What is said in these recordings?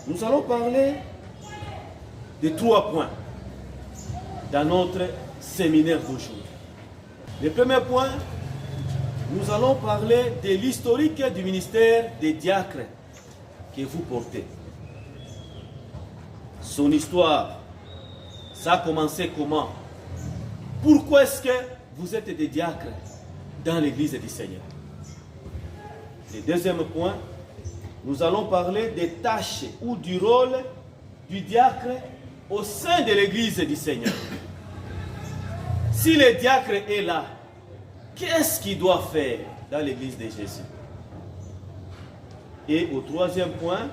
Nous allons parler de 3 points dans notre séminaire d'aujourd'hui. Le premier point, nous allons parler de l'historique du ministère des diacres que vous portez. Son histoire, ça a commencé comment? Pourquoi est-ce que vous êtes des diacres dans l'église du Seigneur? Le deuxième point, nous allons parler des tâches ou du rôle du diacre au sein de l'église du Seigneur. Si le diacre est là, qu'est-ce qu'il doit faire dans l'église de Jésus? Et au troisième point,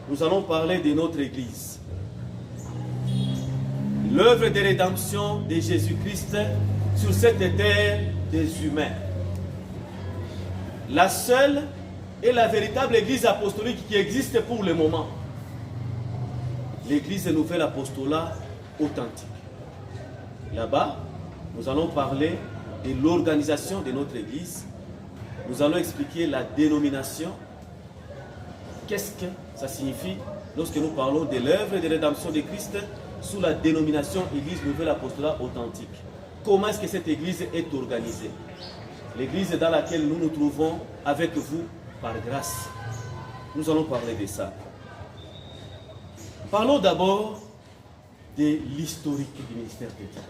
nous allons parler de notre église. L'œuvre de rédemption de Jésus-Christ sur cette terre des humains. La seule et la véritable église apostolique qui existe pour le moment. L'église nouvelle apostolat authentique. Là-bas, nous allons parler de l'organisation de notre église. Nous allons expliquer la dénomination. Qu'est-ce que ça signifie lorsque nous parlons de l'œuvre de rédemption de Christ sous la dénomination Église Nouvelle Apostolat Authentique. Comment est-ce que cette église est organisée? L'église dans laquelle nous nous trouvons avec vous par grâce. Nous allons parler de ça. Parlons d'abord de l'historique du ministère des diacres.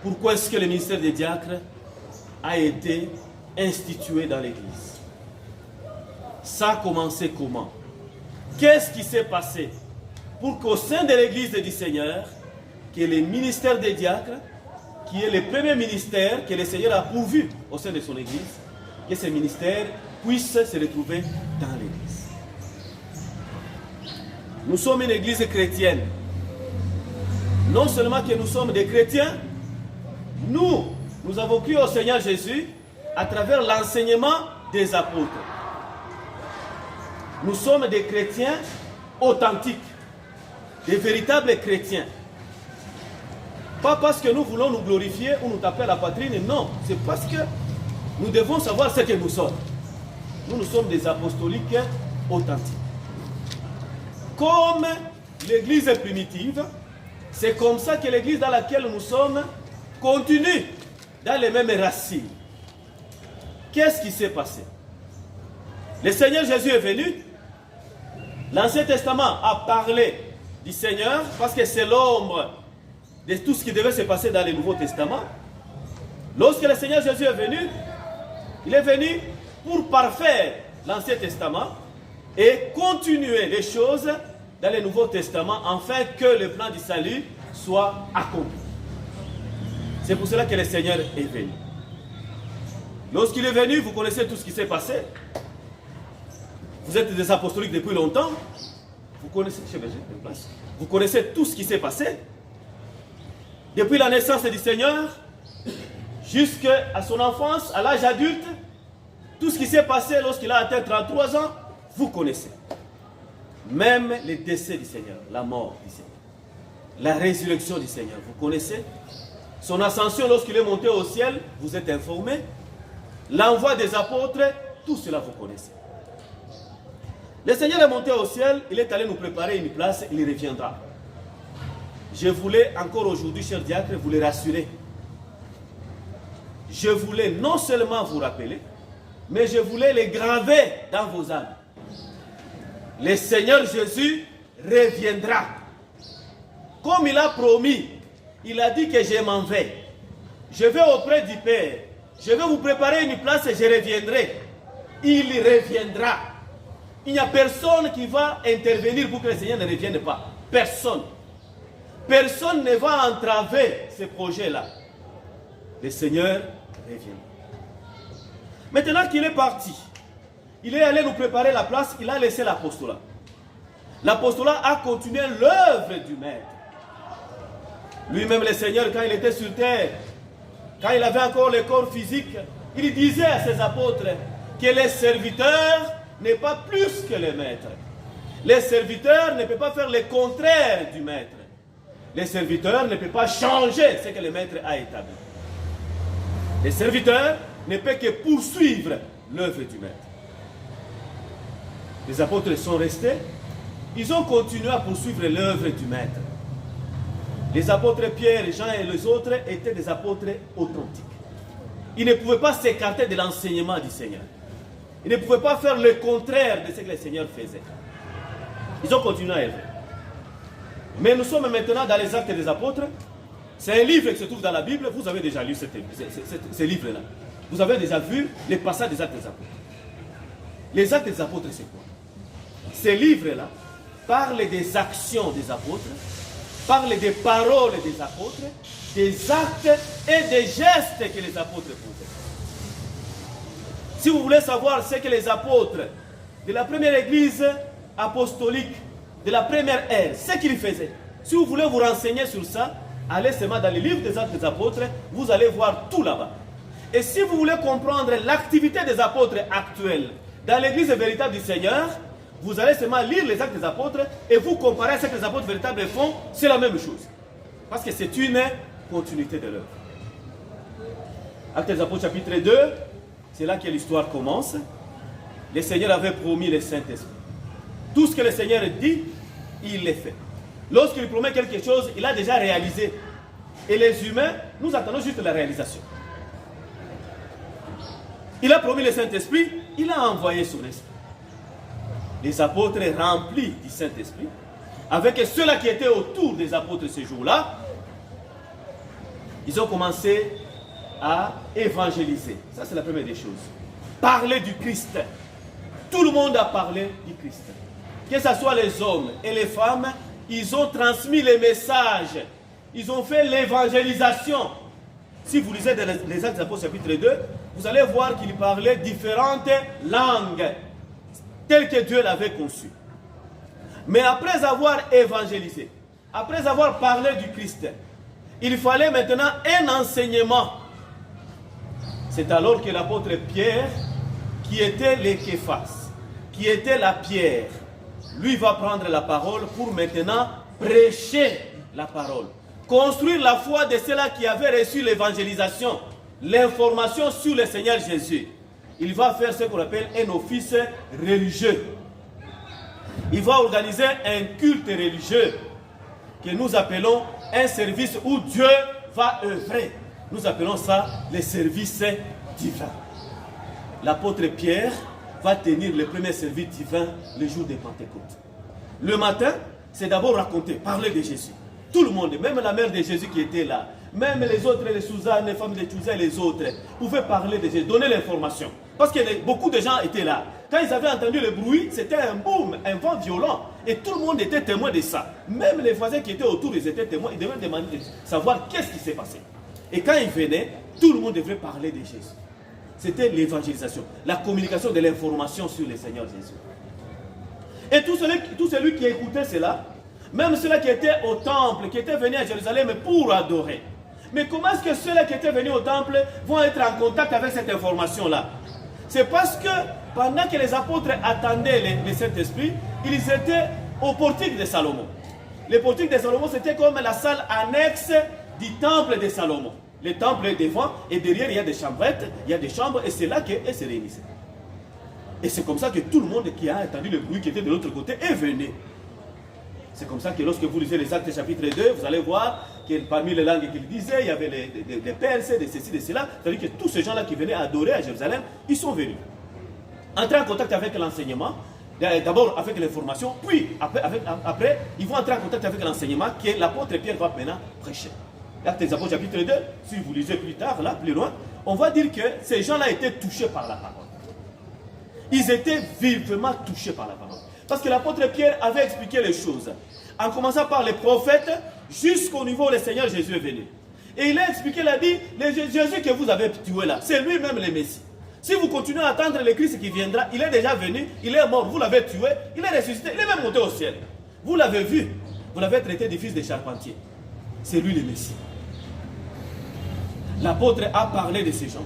Pourquoi est-ce que le ministère des diacres a été institué dans l'église? Ça a commencé comment? Qu'est-ce qui s'est passé pour qu'au sein de l'église du Seigneur, que le ministère des diacres, qui est le premier ministère que le Seigneur a pourvu au sein de son église, que ce ministère puisse se retrouver dans l'église? Nous sommes une église chrétienne. Non seulement que nous sommes des chrétiens, nous avons cru au Seigneur Jésus à travers l'enseignement des apôtres. Nous sommes des chrétiens authentiques, des véritables chrétiens. Pas parce que nous voulons nous glorifier ou nous taper à la poitrine, non. C'est parce que nous devons savoir ce que nous sommes. Nous sommes des apostoliques authentiques. Comme l'église primitive, c'est comme ça que l'église dans laquelle nous sommes continue dans les mêmes racines. Qu'est-ce qui s'est passé? Le Seigneur Jésus est venu. L'Ancien Testament a parlé du Seigneur parce que c'est l'ombre de tout ce qui devait se passer dans le Nouveau Testament. Lorsque le Seigneur Jésus est venu, il est venu pour parfaire l'Ancien Testament et continuer les choses dans le Nouveau Testament afin que le plan du salut soit accompli. C'est pour cela que le Seigneur est venu. Lorsqu'il est venu, vous connaissez tout ce qui s'est passé. Vous êtes des apostoliques depuis longtemps. Vous connaissez tout ce qui s'est passé. Depuis la naissance du Seigneur jusqu'à son enfance, à l'âge adulte, tout ce qui s'est passé lorsqu'il a atteint 33 ans, vous connaissez. Même le décès du Seigneur, la mort du Seigneur, la résurrection du Seigneur, vous connaissez. Son ascension lorsqu'il est monté au ciel, vous êtes informés. L'envoi des apôtres, tout cela vous connaissez. Le Seigneur est monté au ciel, il est allé nous préparer une place, il reviendra. Je voulais encore aujourd'hui, chers diacres, vous les rassurer. Je voulais non seulement vous rappeler, mais je voulais les graver dans vos âmes. Le Seigneur Jésus reviendra. Comme il a promis, il a dit que je m'en vais. Je vais auprès du Père. Je vais vous préparer une place et je reviendrai. Il reviendra. Il n'y a personne qui va intervenir pour que le Seigneur ne revienne pas. Personne. Personne ne va entraver ce projet-là. Le Seigneur revient. Maintenant qu'il est parti, il est allé nous préparer la place, il a laissé l'apostolat. L'apostolat a continué l'œuvre du Maître. Lui-même, le Seigneur, quand il était sur terre, quand il avait encore le corps physique, il disait à ses apôtres que les serviteurs n'est pas plus que le maître. Les serviteurs ne peuvent pas faire le contraire du maître. Les serviteurs ne peuvent pas changer ce que le maître a établi. Les serviteurs ne peuvent que poursuivre l'œuvre du maître. Les apôtres sont restés. Ils ont continué à poursuivre l'œuvre du Maître. Les apôtres Pierre, Jean et les autres étaient des apôtres authentiques. Ils ne pouvaient pas s'écarter de l'enseignement du Seigneur. Ils ne pouvaient pas faire le contraire de ce que le Seigneur faisait. Ils ont continué à œuvrer. Mais nous sommes maintenant dans les Actes des Apôtres. C'est un livre qui se trouve dans la Bible. Vous avez déjà lu ce livre-là. Vous avez déjà vu les passages des Actes des Apôtres. Les Actes des Apôtres, c'est quoi? Ces livres-là parlent des actions des apôtres, parlent des paroles des apôtres, des actes et des gestes que les apôtres faisaient. Si vous voulez savoir ce que les apôtres de la première église apostolique, de la première ère, ce qu'ils faisaient, si vous voulez vous renseigner sur ça, allez seulement dans les livres des Actes des Apôtres, vous allez voir tout là-bas. Et si vous voulez comprendre l'activité des apôtres actuels dans l'église véritable du Seigneur, vous allez seulement lire les Actes des Apôtres et vous comparer à ce que les apôtres véritables font, c'est la même chose. Parce que c'est une continuité de l'œuvre. Actes des Apôtres chapitre 2, c'est là que l'histoire commence. Le Seigneur avait promis le Saint-Esprit. Tout ce que le Seigneur dit, il le fait. Lorsqu'il promet quelque chose, il a déjà réalisé. Et les humains, nous attendons juste la réalisation. Il a promis le Saint-Esprit, il a envoyé son esprit. Les apôtres remplis du Saint-Esprit, avec ceux-là qui étaient autour des apôtres ce jour-là, ils ont commencé à évangéliser. Ça, c'est la première des choses. Parler du Christ. Tout le monde a parlé du Christ. Que ce soit les hommes et les femmes, ils ont transmis les messages. Ils ont fait l'évangélisation. Si vous lisez les Actes des Apôtres chapitre 2, vous allez voir qu'ils parlaient différentes langues, telles que Dieu l'avait conçues. Mais après avoir évangélisé, après avoir parlé du Christ, il fallait maintenant un enseignement. C'est alors que l'apôtre Pierre, qui était le Képhas, qui était la pierre, lui va prendre la parole pour maintenant prêcher la parole. Construire la foi de ceux-là qui avaient reçu l'évangélisation, l'information sur le Seigneur Jésus. Il va faire ce qu'on appelle un office religieux. Il va organiser un culte religieux que nous appelons un service où Dieu va œuvrer. Nous appelons ça le service divin. L'apôtre Pierre va tenir le premier service divin le jour de Pentecôte. Le matin, c'est d'abord raconter, parler de Jésus. Tout le monde, même la mère de Jésus qui était là, même les autres, les Suzanne, les femmes de Tchouza et les autres, pouvaient parler de Jésus, donner l'information. Parce que beaucoup de gens étaient là. Quand ils avaient entendu le bruit, c'était un boom, un vent violent. Et tout le monde était témoin de ça. Même les voisins qui étaient autour, ils étaient témoins. Ils devaient demander de savoir qu'est-ce qui s'est passé. Et quand ils venaient, tout le monde devait parler de Jésus. C'était l'évangélisation, la communication de l'information sur le Seigneur Jésus. Et tout celui qui écoutait cela, même ceux-là qui étaient au temple, qui étaient venus à Jérusalem pour adorer. Mais comment est-ce que ceux-là qui étaient venus au temple vont être en contact avec cette information-là? C'est parce que pendant que les apôtres attendaient le Saint-Esprit, ils étaient au portique de Salomon. Le portique de Salomon, c'était comme la salle annexe du temple de Salomon. Le temple est devant et derrière il y a des chambrettes, il y a des chambres et c'est là qu'elles se réunissaient. Et c'est comme ça que tout le monde qui a entendu le bruit qui était de l'autre côté est venu. C'est comme ça que lorsque vous lisez les Actes chapitre 2, vous allez voir que parmi les langues qu'il disait, il y avait des Perses, des ceci, des cela. C'est-à-dire que tous ces gens-là qui venaient adorer à Jérusalem, ils sont venus. Entrer en contact avec l'enseignement, d'abord avec l'information, puis après, ils vont entrer en contact avec l'enseignement que l'apôtre Pierre va maintenant prêcher. Actes des Apôtres chapitre 2, si vous lisez plus tard, là, plus loin, on va dire que ces gens-là étaient touchés par la parole. Ils étaient vivement touchés par la parole. Parce que l'apôtre Pierre avait expliqué les choses. En commençant par les prophètes, jusqu'au niveau où le Seigneur Jésus est venu. Et il a expliqué, il a dit, le Jésus que vous avez tué là, c'est lui-même le Messie. Si vous continuez à attendre le Christ qui viendra, il est déjà venu, il est mort, vous l'avez tué, il est ressuscité, il est même monté au ciel. Vous l'avez vu, vous l'avez traité de fils de charpentier. C'est lui le Messie. L'apôtre a parlé de ces gens.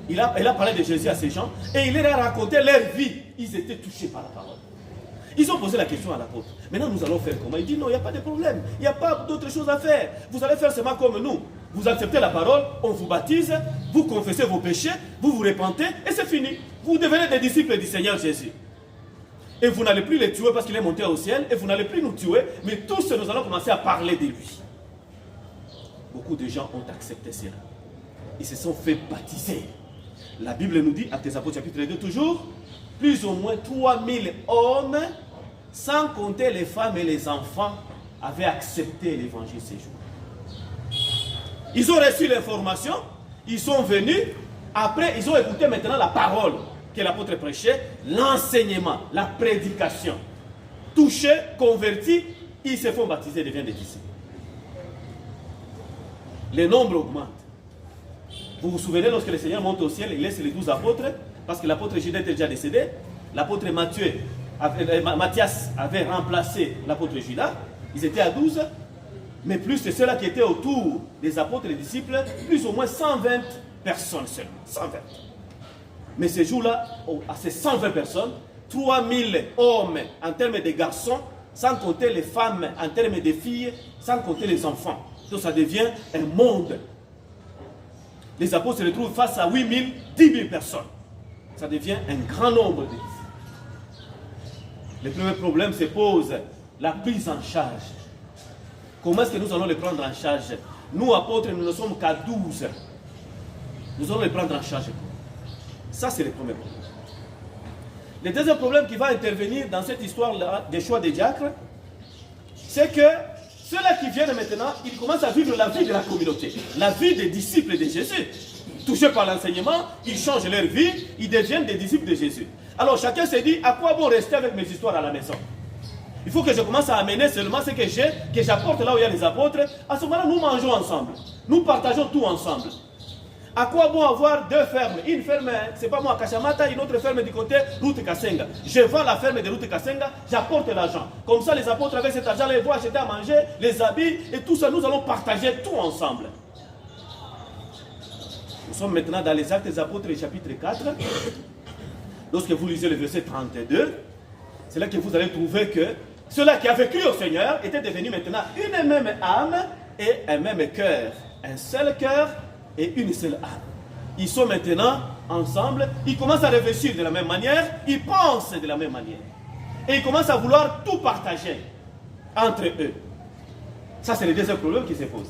Il a parlé de Jésus à ces gens et il leur a raconté leur vie. Ils étaient touchés par la parole. Ils ont posé la question à l'apôtre. Maintenant, nous allons faire comment? Il dit non, il n'y a pas de problème. Il n'y a pas d'autre chose à faire. Vous allez faire seulement comme nous. Vous acceptez la parole, on vous baptise, vous confessez vos péchés, vous vous repentez et c'est fini. Vous devenez des disciples du Seigneur Jésus. Et vous n'allez plus les tuer parce qu'il est monté au ciel. Et vous n'allez plus nous tuer. Mais tous, nous allons commencer à parler de lui. Beaucoup de gens ont accepté cela. Ils se sont fait baptiser. La Bible nous dit, Actes des Apôtres chapitre 2 toujours, plus ou moins 3000 hommes, sans compter les femmes et les enfants, avaient accepté l'évangile ces jours. Ils ont reçu l'information, ils sont venus, après ils ont écouté maintenant la parole que l'apôtre prêchait, l'enseignement, la prédication. Touchés, convertis, ils se font baptiser et deviennent des disciples. Le nombre augmente. Vous vous souvenez, lorsque le Seigneur monte au ciel, il laisse les 12 apôtres, parce que l'apôtre Judas était déjà décédé. L'apôtre Matthias avait remplacé l'apôtre Judas. Ils étaient à 12. Mais plus c'est ceux-là qui étaient autour des apôtres et des disciples, plus ou moins 120 personnes seulement. 120. Mais ce jour-là, à ces 120 personnes, 3000 hommes en termes de garçons, sans compter les femmes en termes de filles, sans compter les enfants. Donc ça devient un monde. Les apôtres se retrouvent face à 8000, 10 000 personnes. Ça devient un grand nombre de disciples. Le premier problème se pose, la prise en charge. Comment est-ce que nous allons les prendre en charge? Nous, apôtres, nous ne sommes qu'à 12. Nous allons les prendre en charge. Ça, c'est le premier problème. Le deuxième problème qui va intervenir dans cette histoire-là des choix des diacres, c'est que ceux-là qui viennent maintenant, ils commencent à vivre la vie de la communauté, la vie des disciples de Jésus. Touchés par l'enseignement, ils changent leur vie, ils deviennent des disciples de Jésus. Alors chacun se dit, à quoi bon rester avec mes histoires à la maison? Il faut que je commence à amener seulement ce que j'ai, que j'apporte là où il y a les apôtres. À ce moment-là, nous mangeons ensemble. Nous partageons tout ensemble. À quoi bon avoir deux fermes? Une ferme, c'est pas moi, Kachamata, une autre ferme du côté, Route Kasenga. Je vends la ferme de Route Kasenga, j'apporte l'argent. Comme ça, les apôtres, avec cet argent, ils vont acheter à manger, les habits, et tout ça, nous allons partager tout ensemble. Nous sommes maintenant dans les Actes des Apôtres, chapitre 4. Lorsque vous lisez le verset 32, c'est là que vous allez trouver que ceux-là qui avaient cru au Seigneur étaient devenus maintenant une même âme et un même cœur. Un seul cœur et une seule âme. Ils sont maintenant ensemble, ils commencent à réfléchir de la même manière, ils pensent de la même manière. Et ils commencent à vouloir tout partager entre eux. Ça, c'est le deuxième problème qui se pose.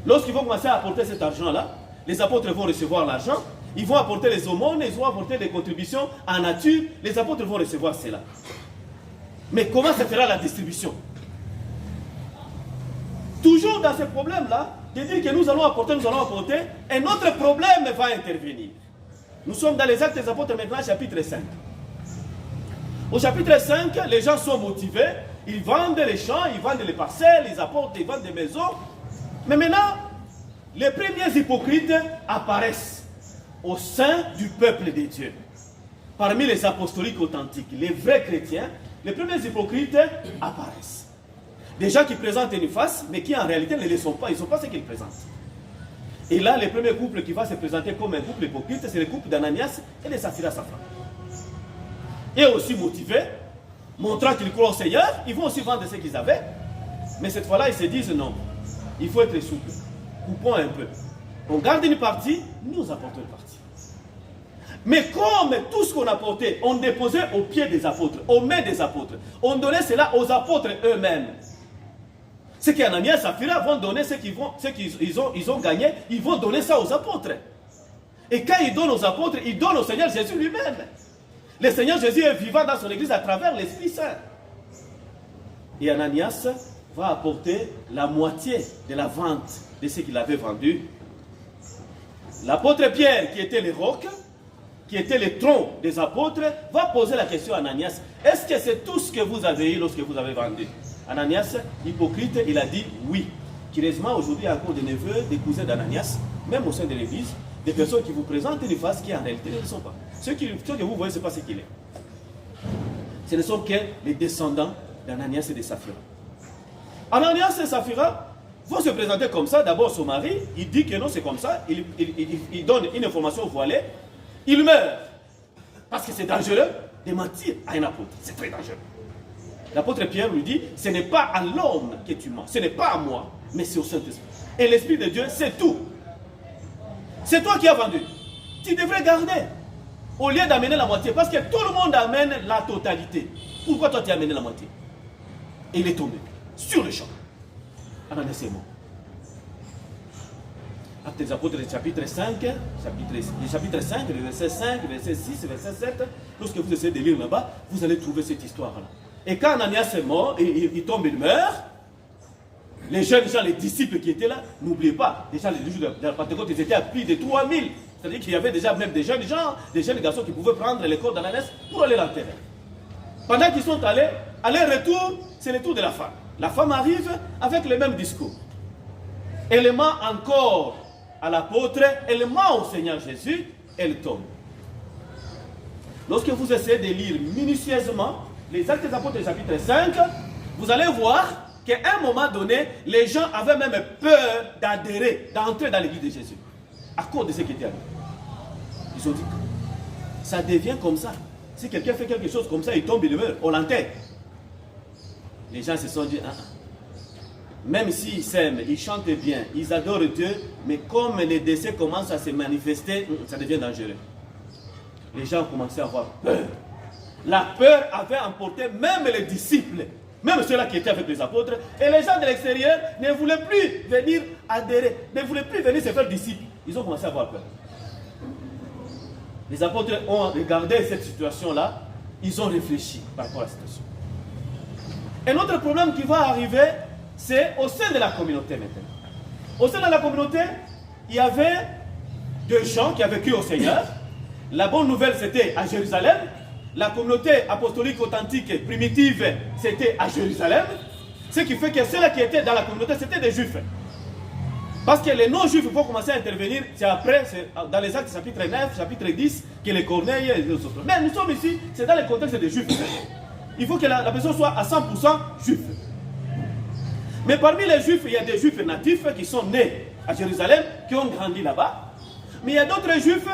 Lorsqu'ils vont commencer à apporter cet argent-là, les apôtres vont recevoir l'argent, ils vont apporter les aumônes, ils vont apporter des contributions en nature, les apôtres vont recevoir cela. Mais comment se fera la distribution? Toujours dans ce problème-là, de dire que nous allons apporter, un autre problème va intervenir. Nous sommes dans les Actes des Apôtres maintenant, chapitre 5. Au chapitre 5, les gens sont motivés, ils vendent les champs, ils vendent les parcelles, ils apportent, ils vendent des maisons. Mais maintenant, les premiers hypocrites apparaissent au sein du peuple de Dieu. Parmi les apostoliques authentiques, les vrais chrétiens, les premiers hypocrites apparaissent. Des gens qui présentent une face, mais qui en réalité ne le sont pas, ils ne sont pas ce qu'ils présentent. Et là, le premier couple qui va se présenter comme un couple hypocrite, c'est le couple d'Ananias et de Saphira Safra. Et aussi motivés, montrant qu'ils croient au Seigneur, ils vont aussi vendre ce qu'ils avaient. Mais cette fois-là, ils se disent non, il faut être souple, coupons un peu. On garde une partie, nous apportons une partie. Mais comme tout ce qu'on apportait, on déposait aux pieds des apôtres, aux mains des apôtres, on donnait cela aux apôtres eux-mêmes. Ce qu'Ananias et Saphira vont donner, ce qu'ils ont gagné, ils vont donner ça aux apôtres. Et quand ils donnent aux apôtres, ils donnent au Seigneur Jésus lui-même. Le Seigneur Jésus est vivant dans son église à travers l'Esprit Saint. Et Ananias va apporter la moitié de la vente de ce qu'il avait vendu. L'apôtre Pierre, qui était le roc, qui était le tronc des apôtres, va poser la question à Ananias. Est-ce que c'est tout ce que vous avez eu lorsque vous avez vendu? Ananias, hypocrite, il a dit oui. Curieusement, aujourd'hui, il y a encore des neveux, des cousins d'Ananias, même au sein de l'église, des personnes qui vous présentent une face qui en réalité ne le sont pas. Ceux que vous voyez, ce n'est pas ce qu'il est. Ce ne sont que les descendants d'Ananias et de Saphira. Ananias et Saphira vont se présenter comme ça. D'abord, son mari, il dit que non, c'est comme ça. Il donne une information voilée. Il meurt. Parce que c'est dangereux de mentir à un apôtre. C'est très dangereux. L'apôtre Pierre lui dit, ce n'est pas à l'homme que tu mens, ce n'est pas à moi, mais c'est au Saint-Esprit. Et l'Esprit de Dieu, c'est tout. C'est toi qui as vendu. Tu devrais garder. au lieu d'amener la moitié. Parce que tout le monde amène la totalité. Pourquoi toi tu as amené la moitié? Et il est tombé sur le champ. En un de ces mots. Actes des Apôtres, chapitre 5, chapitre 5, verset 5, verset 6, verset 7. Lorsque vous essayez de lire là-bas, vous allez trouver cette histoire-là. Et quand Ananias est mort, il tombe, il meurt. Les jeunes gens, les disciples qui étaient là, n'oubliez pas, déjà les jours de la Pentecôte, ils étaient à plus de 3000. C'est-à-dire qu'il y avait déjà même des jeunes gens, des jeunes garçons qui pouvaient prendre les corps d'Ananias pour aller l'enterrer. Pendant qu'ils sont allés, aller-retour, c'est le tour de la femme. La femme arrive avec le même discours. Elle ment encore à l'apôtre, elle ment au Seigneur Jésus, elle tombe. Lorsque vous essayez de lire minutieusement les Actes des Apôtres chapitre 5, vous allez voir qu'à un moment donné, les gens avaient même peur d'adhérer, d'entrer dans l'église de Jésus. À cause de ce qui était arrivé. Ils ont dit, ça devient comme ça. Si quelqu'un fait quelque chose comme ça, il tombe, il meurt, on l'enterre. Les gens se sont dit, même s'ils s'aiment, ils chantent bien, ils adorent Dieu, mais comme les décès commencent à se manifester, ça devient dangereux. Les gens ont commencé à avoir peur. La peur avait emporté même les disciples, même ceux-là qui étaient avec les apôtres, et les gens de l'extérieur ne voulaient plus venir adhérer, ne voulaient plus venir se faire disciples. Ils ont commencé à avoir peur. Les apôtres ont regardé cette situation-là, ils ont réfléchi par rapport à la situation. Un autre problème qui va arriver, c'est au sein de la communauté maintenant. Au sein de la communauté, il y avait deux gens qui avaient cru au Seigneur. La bonne nouvelle, c'était à Jérusalem. La communauté apostolique authentique primitive, c'était à Jérusalem. Ce qui fait que ceux-là qui étaient dans la communauté, c'était des Juifs. Parce que les non-Juifs vont commencer à intervenir, c'est après, c'est dans les Actes chapitre 9, chapitre 10, que les Corneilles et les autres. Mais nous sommes ici, c'est dans le contexte des Juifs. Il faut que la personne soit à 100% Juif. Mais parmi les Juifs, il y a des Juifs natifs qui sont nés à Jérusalem, qui ont grandi là-bas. Mais il y a d'autres Juifs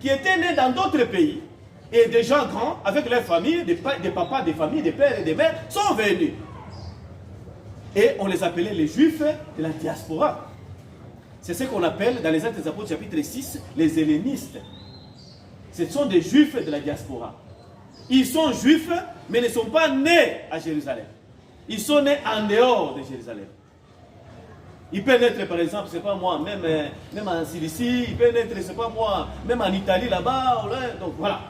qui étaient nés dans d'autres pays. Et des gens grands, avec leurs familles, des papas, des familles, des pères et des mères, sont venus. Et on les appelait les Juifs de la diaspora. C'est ce qu'on appelle dans les Actes des Apôtres chapitre 6, les hellénistes. Ce sont des Juifs de la diaspora. Ils sont Juifs, mais ne sont pas nés à Jérusalem. Ils sont nés en dehors de Jérusalem. Ils peuvent être, par exemple, c'est pas moi, même en Cilicie, ils peuvent être, c'est pas moi, même en Italie là-bas. Donc voilà.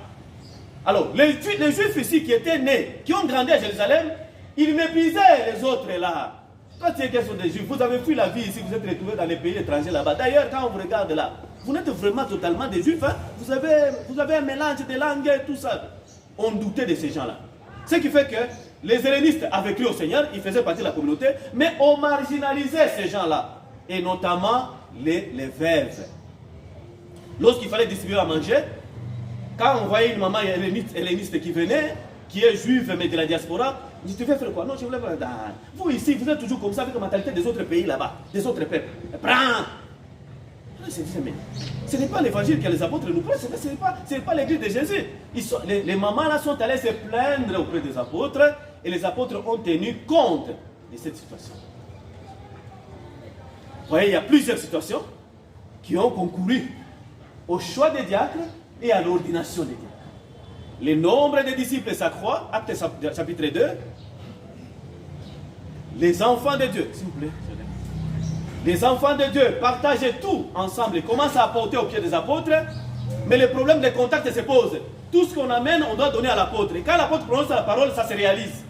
Alors, les Juifs ici qui étaient nés, qui ont grandi à Jérusalem, ils méprisaient les autres là. Toi, tu es question des Juifs, vous avez fui la vie ici, vous êtes retrouvés dans les pays étrangers là-bas. D'ailleurs, quand on vous regarde là, vous n'êtes vraiment totalement des Juifs, hein? Vous avez un mélange de langues et tout ça. On doutait de ces gens-là. Ce qui fait que les hellénistes avaient cru au Seigneur, ils faisaient partie de la communauté, mais on marginalisait ces gens-là, et notamment les veuves. Lorsqu'il fallait distribuer à manger, quand on voyait une maman helléniste qui venait, qui est juive mais de la diaspora, je te fais faire quoi? Non, je voulais pas. Vous ici, vous êtes toujours comme ça avec la mentalité des autres pays là-bas, des autres peuples. Prends! Mais ce n'est pas l'évangile que les apôtres nous prêchent, ce n'est pas l'église de Jésus. Les mamans là sont allées se plaindre auprès des apôtres et les apôtres ont tenu compte de cette situation. Vous voyez, il y a plusieurs situations qui ont concouru au choix des diacres et à l'ordination des diacres. Le nombre de disciples s'accroît, Actes chapitre 2. Les enfants de Dieu, s'il vous plaît. Les enfants de Dieu partagent tout ensemble et commencent à apporter au pied des apôtres. Mais le problème des contacts se pose. Tout ce qu'on amène, on doit donner à l'apôtre. Et quand l'apôtre prononce la parole, ça se réalise.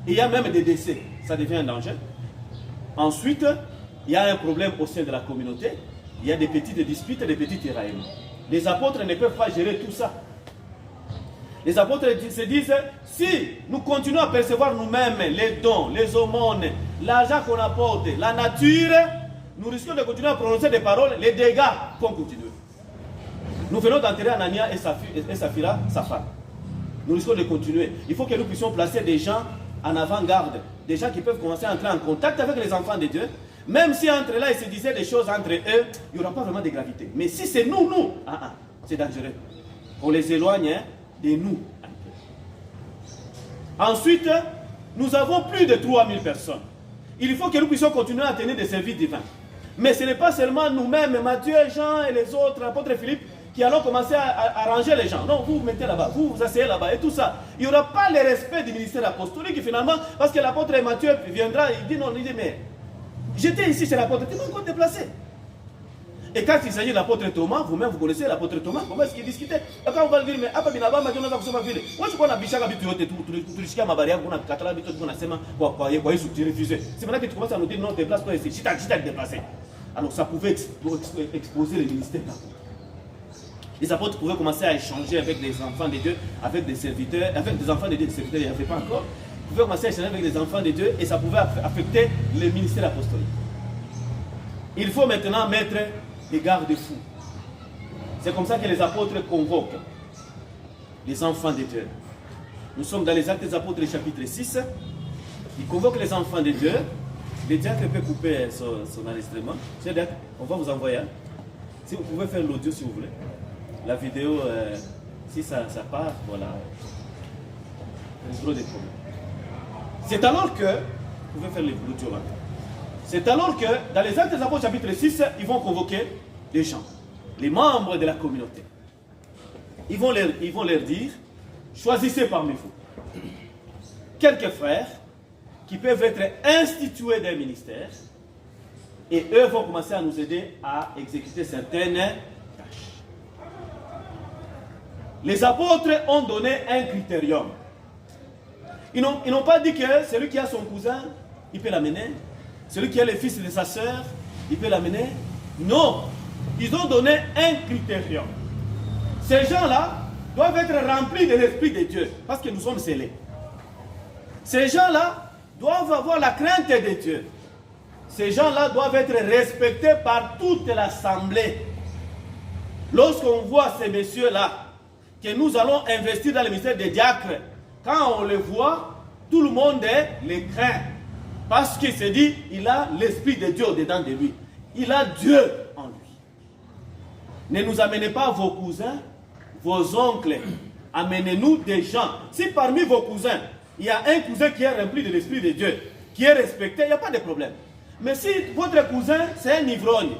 Et il y a même des décès. Ça devient un danger. Ensuite, il y a un problème au sein de la communauté. Il y a des petites disputes et des petits tiraillements. Les apôtres ne peuvent pas gérer tout ça. Les apôtres se disent, si nous continuons à percevoir nous-mêmes les dons, les aumônes, l'argent qu'on apporte, la nature, nous risquons de continuer à prononcer des paroles, les dégâts vont continuer. Nous venons d'enterrer Anania et Saphira, sa femme. Nous risquons de continuer. Il faut que nous puissions placer des gens en avant-garde, des gens qui peuvent commencer à entrer en contact avec les enfants de Dieu. Même si entre là, ils se disaient des choses entre eux, il n'y aura pas vraiment de gravité. Mais si c'est nous, c'est dangereux. On les éloigne de nous. Ensuite, nous avons plus de 3000 personnes. Il faut que nous puissions continuer à tenir des services divins. Mais ce n'est pas seulement nous-mêmes, Matthieu, Jean et les autres, l'apôtre Philippe, qui allons commencer à ranger les gens. Non, vous vous mettez là-bas, vous vous asseyez là-bas et tout ça. Il n'y aura pas le respect du ministère apostolique et finalement, parce que l'apôtre Matthieu viendra, il dit non, il dit mais j'étais ici chez l'apôtre, tu m'as encore déplacé. Et quand il s'agit de l'apôtre Thomas, vous-même vous connaissez l'apôtre Thomas, comment est-ce qu'il discutait? Quand on va dire, mais apa binaba ma jona kusoma vile. Moi je connais bishaka bitu yote tulishika mabari yangu kuna katala bitu tunasema kwa hizo tu refuser. C'est maintenant que tu commences à nous dire non, déplace-toi ici, si t'as déplacé. Alors ça pouvait exposer le ministère. Les apôtres pouvaient commencer à échanger avec les enfants de Dieu, avec des serviteurs, avec des enfants de Dieu, des serviteurs, il n'y avait pas encore. Ils pouvaient commencer à échanger avec les enfants de Dieu et ça pouvait affecter le ministère apostolique. Il faut maintenant mettre des garde-fous. C'est comme ça que les apôtres convoquent les enfants de Dieu. Nous sommes dans les Actes des Apôtres, chapitre 6. Ils convoquent les enfants de Dieu. Le diacre peut couper son enregistrement. On va vous envoyer. Si vous pouvez faire l'audio si vous voulez. La vidéo, si ça part, voilà. Il y a trop de problèmes. C'est alors que, vous pouvez faire l'audio là. C'est alors que, dans les Actes des Apôtres, chapitre 6, ils vont convoquer les gens, les membres de la communauté. Ils vont leur dire, choisissez parmi vous quelques frères qui peuvent être institués d'un ministère et eux vont commencer à nous aider à exécuter certaines tâches. Les apôtres ont donné un critérium. Ils n'ont pas dit que celui qui a son cousin, il peut l'amener. Celui qui a le fils de sa sœur, il peut l'amener. Non. Ils ont donné un critérium. Ces gens-là doivent être remplis de l'Esprit de Dieu. Parce que nous sommes scellés. Ces gens-là doivent avoir la crainte de Dieu. Ces gens-là doivent être respectés par toute l'assemblée. Lorsqu'on voit ces messieurs-là, que nous allons investir dans le ministère des diacres, quand on les voit, tout le monde les craint. Parce qu'il se dit, il a l'Esprit de Dieu au-dedans de lui. Il a Dieu en lui. Ne nous amenez pas vos cousins, vos oncles. Amenez-nous des gens. Si parmi vos cousins, il y a un cousin qui est rempli de l'Esprit de Dieu, qui est respecté, il n'y a pas de problème. Mais si votre cousin, c'est un ivrogne,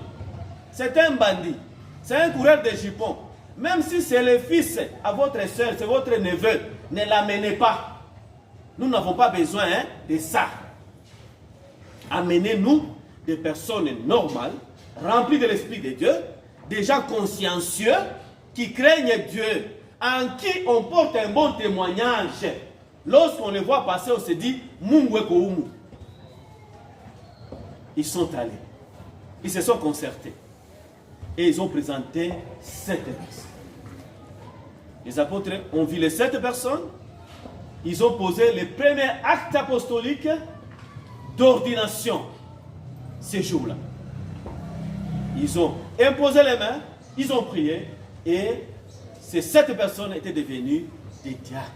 c'est un bandit, c'est un coureur de jupons, même si c'est le fils à votre soeur, c'est votre neveu, ne l'amenez pas. Nous n'avons pas besoin de ça. Amenez-nous des personnes normales, remplies de l'Esprit de Dieu, des gens consciencieux, qui craignent Dieu, en qui on porte un bon témoignage. Lorsqu'on les voit passer, on se dit, Mungweko Umu. Ils sont allés. Ils se sont concertés. Et ils ont présenté 7 personnes. Les apôtres ont vu les 7 personnes. Ils ont posé le premier acte apostolique d'ordination ces jours-là. Ils ont imposé les mains, ils ont prié et ces 7 personnes étaient devenues des diacres.